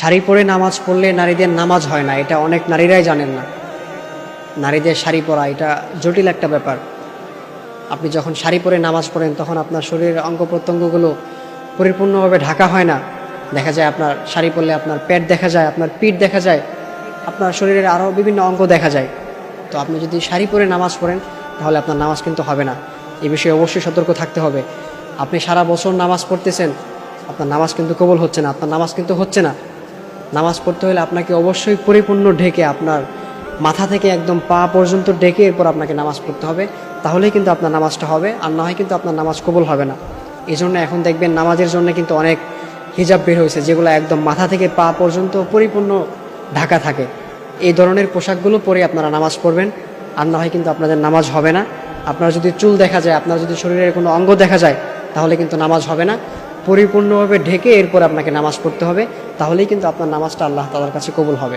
শাড়ি পরে নামাজ পড়লে নারীদের নামাজ হয় না, এটা অনেক নারীরাই জানেন না। নারীদের শাড়ি পরা এটা জটিল একটা ব্যাপার। আপনি যখন শাড়ি পরে নামাজ পড়েন তখন আপনার শরীরের অঙ্গ প্রত্যঙ্গগুলো পরিপূর্ণভাবে ঢাকা হয় না। দেখা যায় আপনার শাড়ি পরলে আপনার পেট দেখা যায়, আপনার পিঠ দেখা যায়, আপনার শরীরের আরও বিভিন্ন অঙ্গ দেখা যায়। তো আপনি যদি শাড়ি পরে নামাজ পড়েন তাহলে আপনার নামাজ কিন্তু হবে না। এই বিষয়ে অবশ্যই সতর্ক থাকতে হবে। আপনি সারা বছর নামাজ পড়তেছেন, আপনার নামাজ কিন্তু কবুল হচ্ছে না, আপনার নামাজ কিন্তু হচ্ছে না। নামাজ পড়তে হলে আপনাকে অবশ্যই পরিপূর্ণ ঢেকে, আপনার মাথা থেকে একদম পা পর্যন্ত ঢেকে এরপর আপনাকে নামাজ পড়তে হবে, তাহলেই কিন্তু আপনার নামাজটা হবে, আর না হয় কিন্তু আপনার নামাজ কবুল হবে না। এই জন্য এখন দেখবেন নামাজের জন্য কিন্তু অনেক হিজাব বের হয়েছে, যেগুলো একদম মাথা থেকে পা পর্যন্ত পরিপূর্ণ ঢাকা থাকে। এই ধরনের পোশাকগুলো পরে আপনারা নামাজ পড়বেন, আর না হয় কিন্তু আপনাদের নামাজ হবে না। আপনার যদি চুল দেখা যায়, আপনার যদি শরীরের কোনো অঙ্গ দেখা যায়, তাহলে কিন্তু নামাজ হবে না। পরিপূর্ণভাবে ঢেকে এরপর আপনাকে নামাজ পড়তে হবে, তাহলেই কিন্তু আপনার নামাজটা আল্লাহ তাআলার কাছে কবুল হবে।